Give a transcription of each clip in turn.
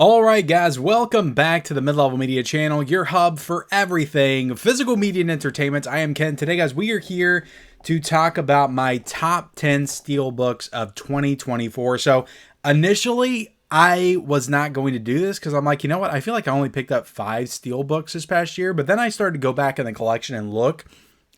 Alright guys, welcome back to the Mid-Level Media channel, your hub for everything physical media and entertainment. I am Ken. Today guys, we are here to talk about my top 10 Steelbooks of 2024. So initially, I was not going to do this because I'm like, you know what? I feel like I only picked up 5 Steelbooks this past year, but then I started to go back in the collection and look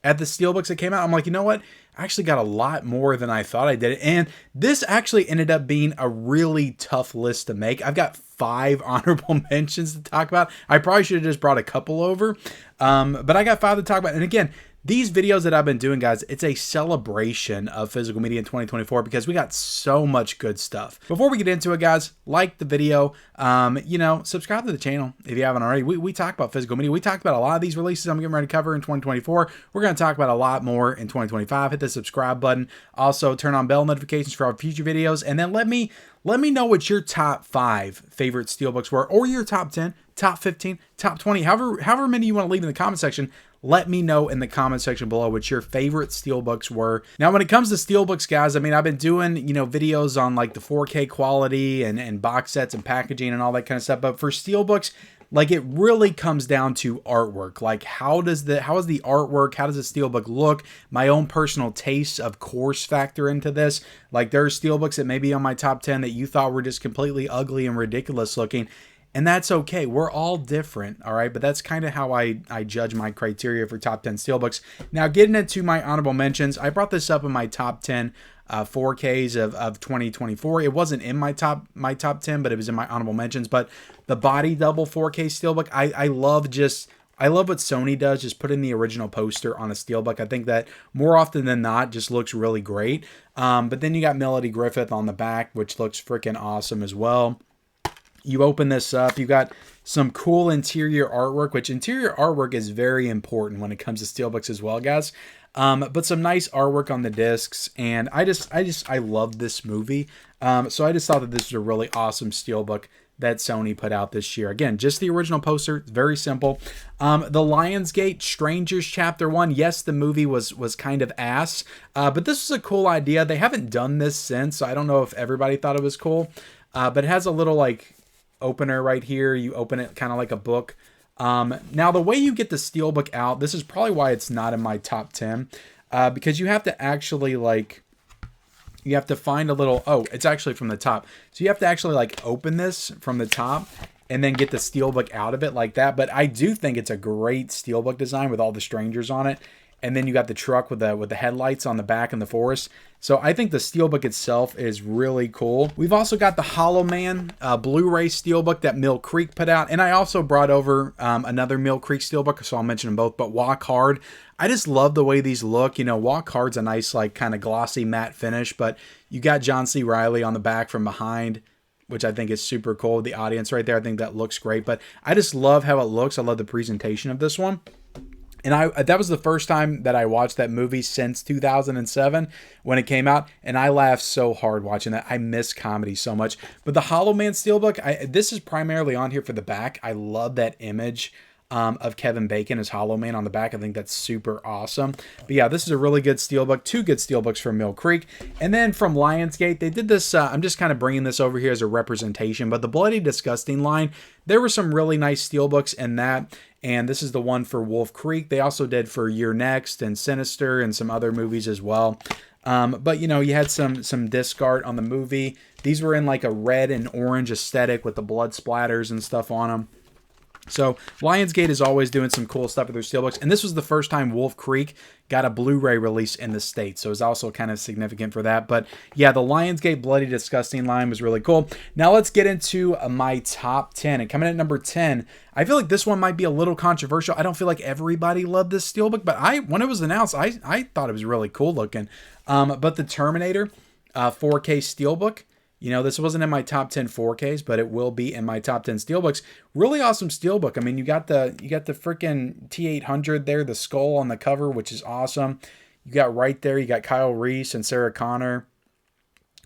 at the Steelbooks that came out. I'm like, you know what? I actually got a lot more than I thought I did. And this actually ended up being a really tough list to make. I've got 5 honorable mentions to talk about. I probably should have just brought a couple over. But I got 5 to talk about. And again, these videos that I've been doing, guys, it's a celebration of physical media in 2024 because we got so much good stuff. Before we get into it, guys, like the video, subscribe to the channel if you haven't already. We talk about physical media. We talked about a lot of these releases I'm getting ready to cover in 2024. We're going to talk about a lot more in 2025. Hit the subscribe button. Also, turn on bell notifications for our future videos. And then let me know what your top 5 favorite Steelbooks were, or your top 10, top 15, top 20, however many you want to leave in the comment section. Let me know in the comment section below what your favorite Steelbooks were. Now, when it comes to Steelbooks, guys, I mean, I've been doing, videos on like the 4K quality and box sets and packaging and all that kind of stuff. But for Steelbooks, like, it really comes down to artwork. Like, how is the artwork? How does the Steelbook look? My own personal tastes, of course, factor into this. Like, there are Steelbooks that may be on my top 10 that you thought were just completely ugly and ridiculous looking. And that's okay. We're all different, all right? But that's kind of how I judge my criteria for top 10 Steelbooks. Now, getting into my honorable mentions, I brought this up in my top 10 4Ks of 2024. It wasn't in my top 10, but it was in my honorable mentions. But the body double 4K Steelbook, I love what Sony does, just putting the original poster on a Steelbook. I think that more often than not just looks really great. But then you got Melody Griffith on the back, which looks freaking awesome as well. You open this up, you got some cool interior artwork, which interior artwork is very important when it comes to Steelbooks as well, guys. But some nice artwork on the discs, and I love this movie. So I just thought that this was a really awesome Steelbook that Sony put out this year. Again, just the original poster, it's very simple. The Lionsgate Strangers Chapter 1, yes, the movie was kind of ass, but this was a cool idea. They haven't done this since, so I don't know if everybody thought it was cool, but it has a little, like, opener right here. You open it kind of like a book. Now, the way you get the Steelbook out, this is probably why it's not in my top 10, because you have to actually, you have to find a little, it's actually from the top. So you have to actually, open this from the top and then get the Steelbook out of it like that. But I do think it's a great Steelbook design with all the strangers on it. And then you got the truck with the headlights on the back in the forest. So I think the Steelbook itself is really cool. We've also got the Hollow Man Blu-ray Steelbook that Mill Creek put out. And I also brought over another Mill Creek Steelbook, so I'll mention them both. But Walk Hard, I just love the way these look. Walk Hard's a nice, kind of glossy matte finish. But you got John C. Reilly on the back from behind, which I think is super cool. The audience right there, I think that looks great. But I just love how it looks. I love the presentation of this one. And that was the first time that I watched that movie since 2007 when it came out. And I laughed so hard watching that. I miss comedy so much. But the Hollow Man Steelbook, this is primarily on here for the back. I love that image of Kevin Bacon as Hollow Man on the back. I think that's super awesome. But yeah, this is a really good Steelbook. 2 good Steelbooks from Mill Creek. And then from Lionsgate, they did this. I'm just kind of bringing this over here as a representation. But the Bloody Disgusting line, there were some really nice Steelbooks in that. And this is the one for Wolf Creek. They also did for You're Next and Sinister and some other movies as well. But, you had some disc art on the movie. These were in like a red and orange aesthetic with the blood splatters and stuff on them. So Lionsgate is always doing some cool stuff with their Steelbooks. And this was the first time Wolf Creek got a Blu-ray release in the States. So it was also kind of significant for that. But yeah, the Lionsgate Bloody Disgusting line was really cool. Now let's get into my top 10. And coming in at number 10, I feel like this one might be a little controversial. I don't feel like everybody loved this Steelbook, but when it was announced, I thought it was really cool looking. But the Terminator 4K Steelbook, this wasn't in my top 10 4Ks, but it will be in my top 10 Steelbooks. Really awesome Steelbook. I mean, you got the freaking T800 there, the skull on the cover, which is awesome. You got right there, you got Kyle Reese and Sarah Connor,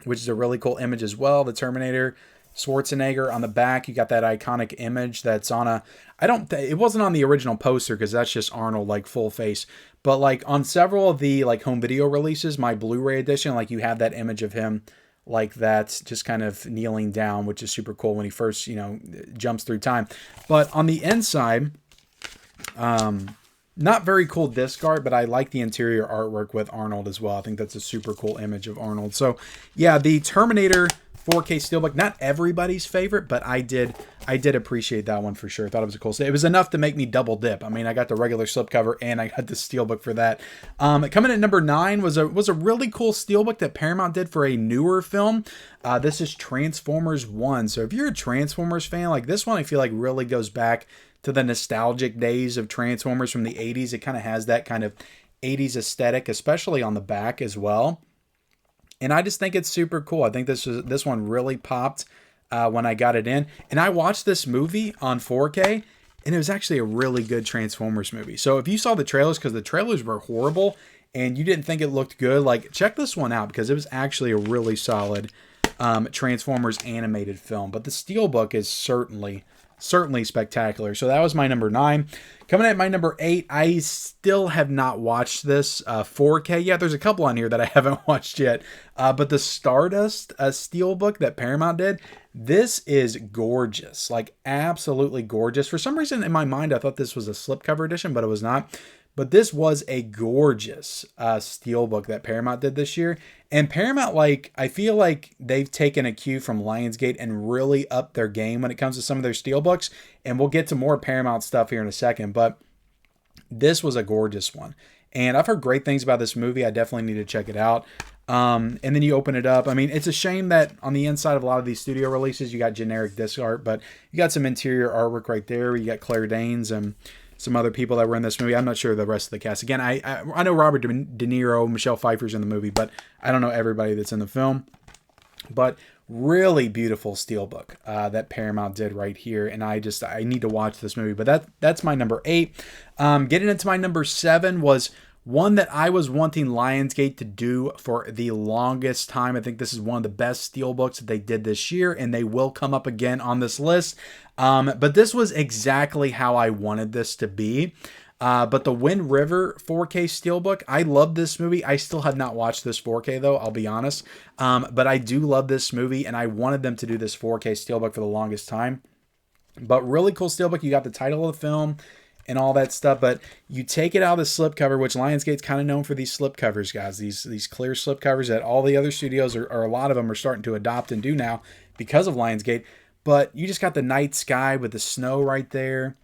which is a really cool image as well. The Terminator, Schwarzenegger on the back. You got that iconic image that's on it wasn't on the original poster because that's just Arnold, full face. But on several of the home video releases, my Blu-ray edition, you have that image of him like that, just kind of kneeling down, which is super cool when he first, you know, jumps through time. But on the inside, not very cool disc art, but I like the interior artwork with Arnold as well. I think that's a super cool image of Arnold. So yeah, the Terminator 4K Steelbook, not everybody's favorite, but I did appreciate that one for sure. I thought it was a cool. It was enough to make me double dip. I mean, I got the regular slipcover and I got the Steelbook for that. Coming at number 9 was a really cool Steelbook that Paramount did for a newer film. This is Transformers 1. So if you're a Transformers fan, like this one, I feel like really goes back to the nostalgic days of Transformers from the 80s. It kind of has that kind of 80s aesthetic, especially on the back as well. And I just think it's super cool. I think this one really popped when I got it in. And I watched this movie on 4K, and it was actually a really good Transformers movie. So if you saw the trailers, because the trailers were horrible, and you didn't think it looked good, like check this one out, because it was actually a really solid Transformers animated film. But the Steelbook is certainly spectacular. So that was my number 9. Coming at my number 8, I still have not watched this 4K yet. There's a couple on here that I haven't watched yet. But the Stardust Steelbook that Paramount did, this is gorgeous. Like absolutely gorgeous. For some reason in my mind, I thought this was a slipcover edition, but it was not. But this was a gorgeous Steelbook that Paramount did this year. And Paramount, like, I feel like they've taken a cue from Lionsgate and really upped their game when it comes to some of their Steelbooks. And we'll get to more Paramount stuff here in a second. But this was a gorgeous one. And I've heard great things about this movie. I definitely need to check it out. And then you open it up. I mean, it's a shame that on the inside of a lot of these studio releases, you got generic disc art. But you got some interior artwork right there. You got Claire Danes and some other people that were in this movie. I'm not sure the rest of the cast. Again, I know Robert De Niro, Michelle Pfeiffer's in the movie, but I don't know everybody that's in the film. But really beautiful Steelbook that Paramount did right here, and I need to watch this movie. But that's my number 8. Getting into my number 7 was one that I was wanting Lionsgate to do for the longest time. I think this is one of the best Steelbooks that they did this year, and they will come up again on this list. But this was exactly how I wanted this to be. But the Wind River 4K Steelbook, I love this movie. I still have not watched this 4K though, I'll be honest. But I do love this movie, and I wanted them to do this 4K Steelbook for the longest time. But really cool Steelbook. You got the title of the film and all that stuff, but you take it out of the slipcover, which Lionsgate's kind of known for these slipcovers, guys. These clear slipcovers that all the other studios, or a lot of them, are starting to adopt and do now because of Lionsgate. But you just got the night sky with the snow right there.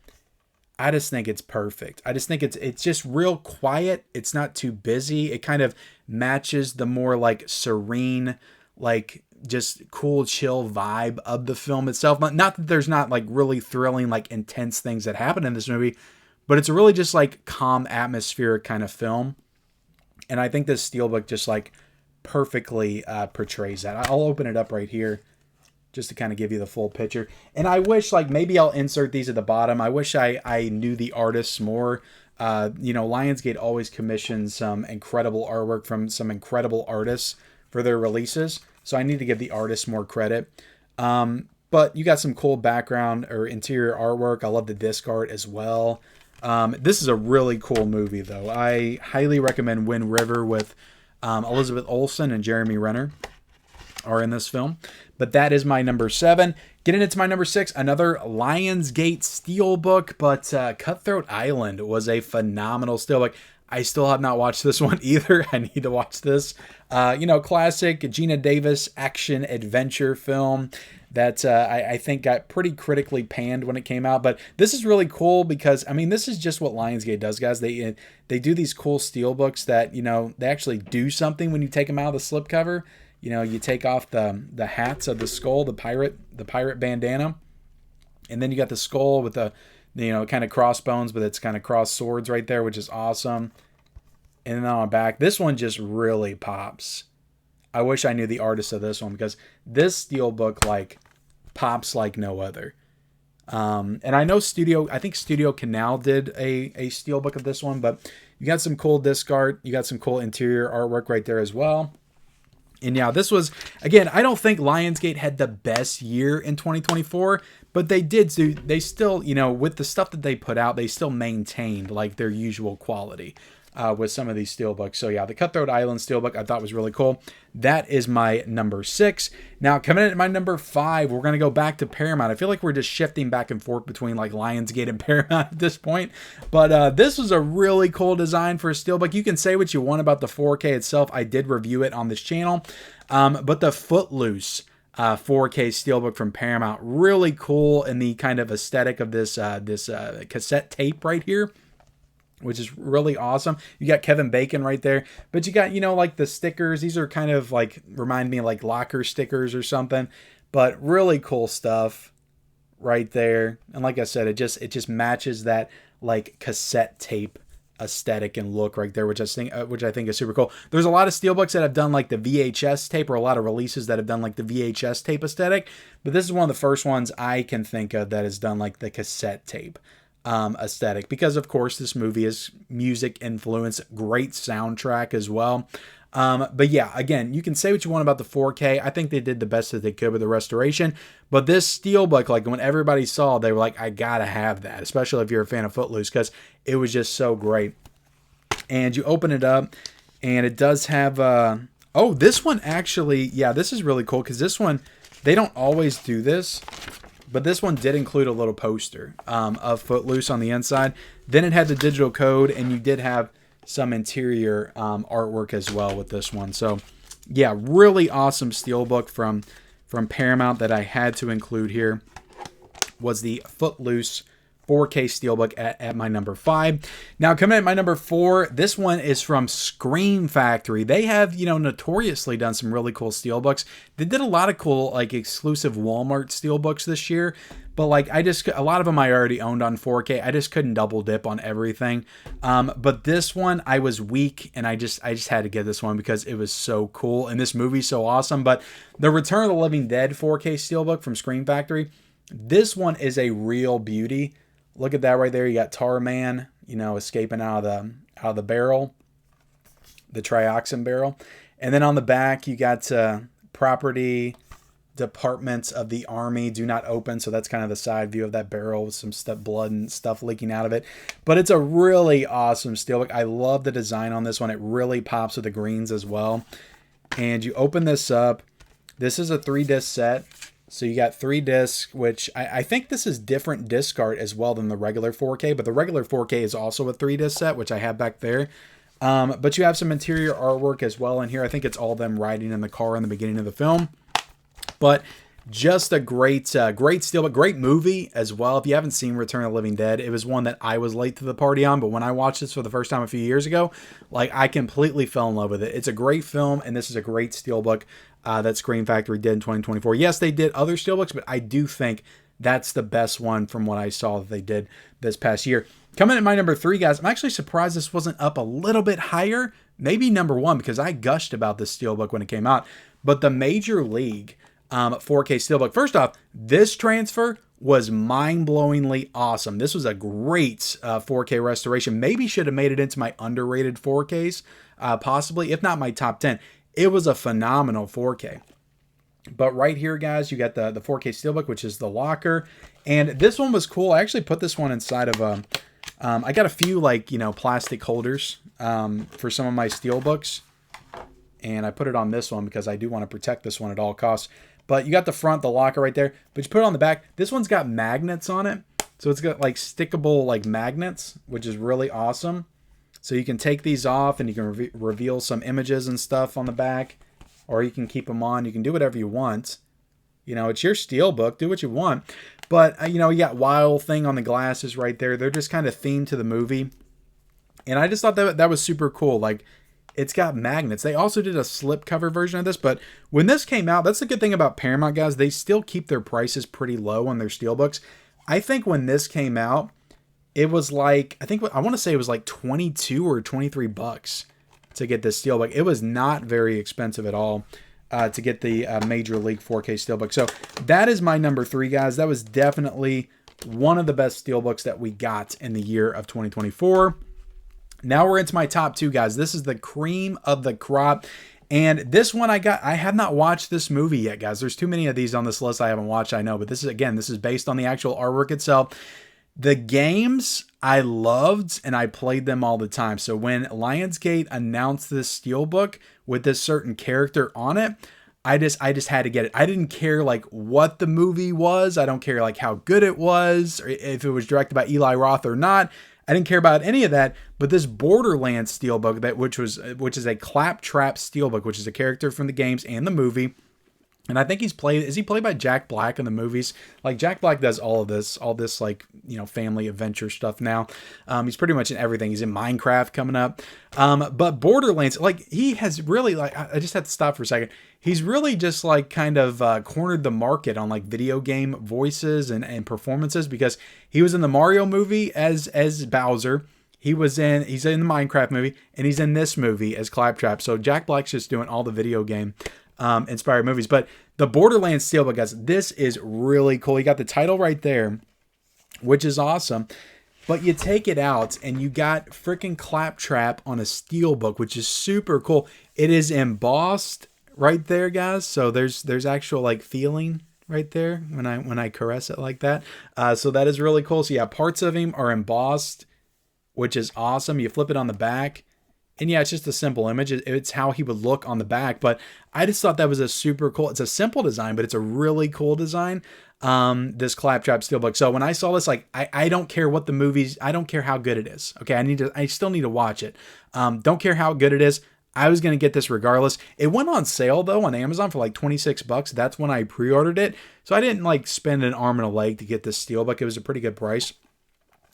I just think it's perfect. I just think it's just real quiet. It's not too busy. It kind of matches the more like serene, like just cool, chill vibe of the film itself. Not that there's not like really thrilling, like intense things that happen in this movie, but it's a really just like calm, atmospheric kind of film. And I think this Steelbook just like perfectly portrays that. I'll open it up right here just to kind of give you the full picture. And I wish, like, maybe I'll insert these at the bottom. I wish I knew the artists more. Lionsgate always commissions some incredible artwork from some incredible artists for their releases. So I need to give the artists more credit. But you got some cool background or interior artwork. I love the disc art as well. This is a really cool movie, though. I highly recommend Wind River with Elizabeth Olsen and Jeremy Renner are in this film. But that is my number 7. Getting into my number 6, another Lionsgate Steelbook, but Cutthroat Island was a phenomenal Steelbook. I still have not watched this one either. I need to watch this. Classic Gina Davis action adventure film that I think got pretty critically panned when it came out. But this is really cool because, I mean, this is just what Lionsgate does, guys. They do these cool Steelbooks that, they actually do something when you take them out of the slipcover. You take off the hats of the skull, the pirate bandana, and then you got the skull with the, kind of crossbones, but it's kind of cross swords right there, which is awesome. And then on the back, this one just really pops. I wish I knew the artist of this one because this Steelbook like pops like no other. And I know I think Studio Canal did a Steelbook of this one, but you got some cool disc art, you got some cool interior artwork right there as well. And yeah, this was, again, I don't think Lionsgate had the best year in 2024, but they still, with the stuff that they put out, they still maintained like their usual quality. with some of these steelbooks. So yeah, the Cutthroat Island steelbook I thought was really cool. That is my number 6. Now coming in at my number 5, we're gonna go back to Paramount. I feel like we're just shifting back and forth between like Lionsgate and Paramount at this point. But this was a really cool design for a steelbook. You can say what you want about the 4K itself. I did review it on this channel, but the Footloose 4K steelbook from Paramount, really cool in the kind of aesthetic of this cassette tape right here, which is really awesome. You got Kevin Bacon right there, but you got, you know, like the stickers. These are kind of like, remind me of like locker stickers or something, but really cool stuff right there. And like I said, it just matches that like cassette tape aesthetic and look right there, which I think is super cool. There's a lot of steelbooks that have done like the VHS tape, or a lot of releases that have done like the VHS tape aesthetic, but this is one of the first ones I can think of that has done like the cassette tape aesthetic, because of course this movie is music influence, great soundtrack as well. But yeah, again, you can say what you want about the 4K. I think they did the best that they could with the restoration, but this steelbook, like when everybody saw it, they were like, I gotta have that, especially if you're a fan of Footloose, because it was just so great. And you open it up and it does have, oh, this one actually, yeah, this is really cool, because this one, they don't always do this, but this one did include a little poster of Footloose on the inside. Then it had the digital code, and you did have some interior artwork as well with this one. So yeah, really awesome steelbook from Paramount that I had to include here was the Footloose 4K steelbook at my number 5. Now coming at my number 4, this one is from Scream Factory. They have, you know, notoriously done some really cool steelbooks. They did a lot of cool like exclusive Walmart steelbooks this year, but like a lot of them I already owned on 4K. I just couldn't double dip on everything. But this one I was weak, and I just had to get this one because it was so cool and this movie's so awesome. But the Return of the Living Dead 4K steelbook from Scream Factory, this one is a real beauty. Look at that right there. You got Tar Man, you know, escaping out of the barrel, the trioxin barrel. And then on the back, you got property departments of the Army do not open. So that's kind of the side view of that barrel with some blood and stuff leaking out of it. But it's a really awesome steelbook. I love the design on this one. It really pops with the greens as well. And you open this up. This is a 3-disc set. So you got 3 discs, which I think this is different disc art as well than the regular 4K, but the regular 4K is also a 3-disc set, which I have back there. But you have some interior artwork as well in here. I think it's all them riding in the car in the beginning of the film. But just a great steelbook, great movie as well. If you haven't seen Return of the Living Dead, it was one that I was late to the party on, but when I watched this for the first time a few years ago, like I completely fell in love with it. It's a great film, and this is a great steelbook that Scream Factory did in 2024. Yes, they did other steelbooks, but I do think that's the best one from what I saw that they did this past year. Coming at my number 3, guys, I'm actually surprised this wasn't up a little bit higher. Maybe number 1, because I gushed about this steelbook when it came out. But the Major League 4K steelbook. First off, this transfer was mind-blowingly awesome. This was a great 4K restoration. Maybe should have made it into my underrated 4Ks, possibly, if not my top 10. It was a phenomenal 4K. But right here, guys, you got the 4K steelbook, which is the locker. And this one was cool. I actually put this one inside of I got a few, like, you know, plastic holders for some of my steelbooks. And I put it on this one because I do want to protect this one at all costs. But you got the front, the locker right there. But you put it on the back. This one's got magnets on it. So it's got like stickable like magnets, which is really awesome. So you can take these off and you can reveal some images and stuff on the back. Or you can keep them on. You can do whatever you want. You know, it's your steelbook. Do what you want. But, you know, you got Wild Thing on the glasses right there. They're just kind of themed to the movie. And I just thought that was super cool. Like, it's got magnets. They also did a slipcover version of this. But when this came out, that's the good thing about Paramount, guys. They still keep their prices pretty low on their steelbooks. I think when this came out, it was like, I want to say it was like 22 or 23 bucks to get this steelbook. It was not very expensive at all to get the Major League 4K steelbook. So that is my number 3, guys. That was definitely one of the best steelbooks that we got in the year of 2024. Now we're into my top 2, guys. This is the cream of the crop. And this one I have not watched this movie yet, guys. There's too many of these on this list I haven't watched, I know. But this is based on the actual artwork itself. The games I loved and I played them all the time. So when Lionsgate announced this Steelbook with this certain character on it, I just had to get it. I didn't care like what the movie was. I don't care like how good it was, or if it was directed by Eli Roth or not. I didn't care about any of that. But this Borderland Steelbook, which is a Claptrap Steelbook, which is a character from the games and the movie. And I think is he played by Jack Black in the movies? Like Jack Black does all this like, you know, family adventure stuff now. He's pretty much in everything. He's in Minecraft coming up. But Borderlands, like he has really like, I just have to stop for a second. He's really just like kind of cornered the market on like video game voices and performances, because he was in the Mario movie as Bowser. He's in the Minecraft movie, and he's in this movie as Claptrap. So Jack Black's just doing all the video game inspired movies. But the Borderlands Steelbook, guys, this is really cool. You got the title right there, which is awesome. But you take it out and you got freaking Claptrap on a Steelbook, which is super cool. It is embossed right there, guys. So there's actual like feeling right there when I caress it like that. So that is really cool. So yeah, parts of him are embossed, which is awesome. You flip it on the back, and yeah, it's just a simple image. It's how he would look on the back. But I just thought that was a super cool. It's a simple design, but it's a really cool design. This Claptrap Steelbook. So when I saw this, like, I don't care what the movies, I don't care how good it is. Okay, I still need to watch it. Don't care how good it is. I was going to get this regardless. It went on sale though on Amazon for like $26. That's when I pre-ordered it. So I didn't like spend an arm and a leg to get this Steelbook. It was a pretty good price,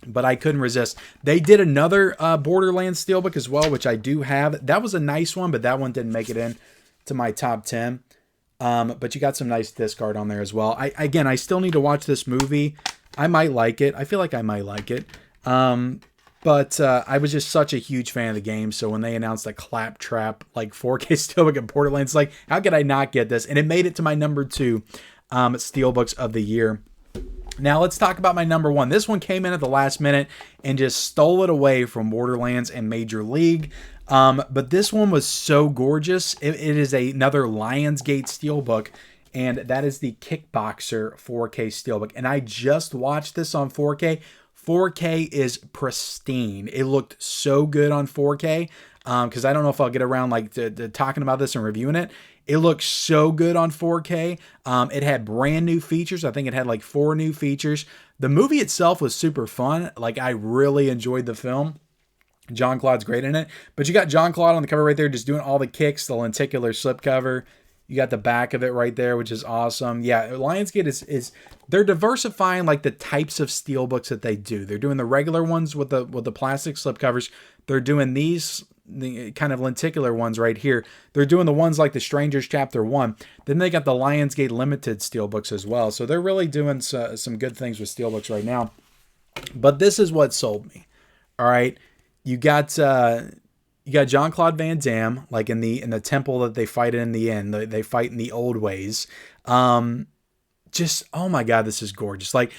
but I couldn't resist. They did another Borderlands Steelbook as well, which I do have. That was a nice one, but that one didn't make it in to my top 10. But you got some nice disc art on there as well. I still need to watch this movie. I might like it. I feel like I might like it. But I was just such a huge fan of the game. So when they announced a Claptrap like 4K Steelbook of Borderlands, like, how could I not get this? And it made it to my number 2 Steelbooks of the year. Now let's talk about my number 1. This one came in at the last minute and just stole it away from Borderlands and Major League. But this one was so gorgeous. It is another Lionsgate Steelbook, and that is the Kickboxer 4K Steelbook. And I just watched this on 4K. 4K is pristine. It looked so good on 4K, because I don't know if I'll get around like to talking about this and reviewing it. It looks so good on 4K. It had brand new features. I think it had like 4 new features. The movie itself was super fun. Like, I really enjoyed the film. John Claude's great in it. But you got John Claude on the cover right there just doing all the kicks, the lenticular slipcover. You got the back of it right there, which is awesome. Yeah, Lionsgate is they're diversifying like the types of Steelbooks that they do. They're doing the regular ones with the plastic slipcovers. They're doing the kind of lenticular ones right here. They're doing the ones like the Strangers Chapter 1. Then they got the Lionsgate Limited Steelbooks as well. So they're really doing some good things with Steelbooks right now. But this is what sold me. All right. You got Jean Claude Van Damme, like in the temple that they fight in the end. They fight in the old ways. Just, oh my God, this is gorgeous. Like,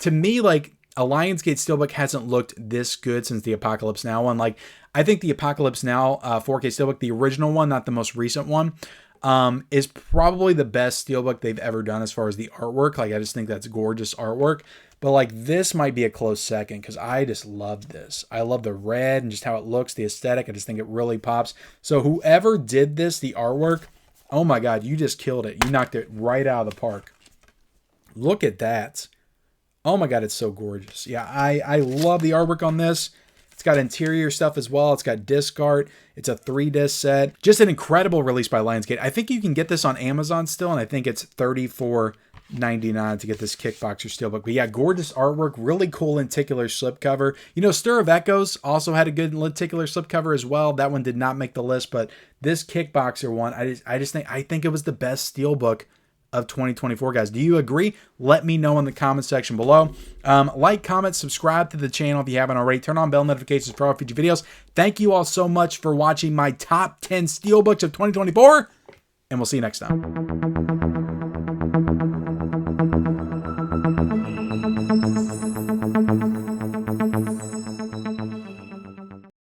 to me, like, a Lionsgate Steelbook hasn't looked this good since the Apocalypse Now one. Like, I think the Apocalypse Now 4K Steelbook, the original one, not the most recent one, is probably the best Steelbook they've ever done as far as the artwork. Like, I just think that's gorgeous artwork. But like, this might be a close second, because I just love this. I love the red and just how it looks, the aesthetic. I just think it really pops. So whoever did this, the artwork, oh my God, you just killed it. You knocked it right out of the park. Look at that. Oh my God, it's so gorgeous. Yeah, I love the artwork on this. It's got interior stuff as well. It's got disc art. It's a 3-disc set. Just an incredible release by Lionsgate. I think you can get this on Amazon still, and I think it's $34.99 to get this Kickboxer Steelbook. But yeah, gorgeous artwork, really cool lenticular slipcover. You know, Stir of Echoes also had a good lenticular slipcover as well. That one did not make the list, but this Kickboxer one, I think it was the best Steelbook of 2024, guys. Do you agree? Let me know in the comment section below. Like, comment, subscribe to the channel if you haven't already. Turn on bell notifications for all future videos. Thank you all so much for watching my top 10 Steelbooks of 2024, and we'll see you next time.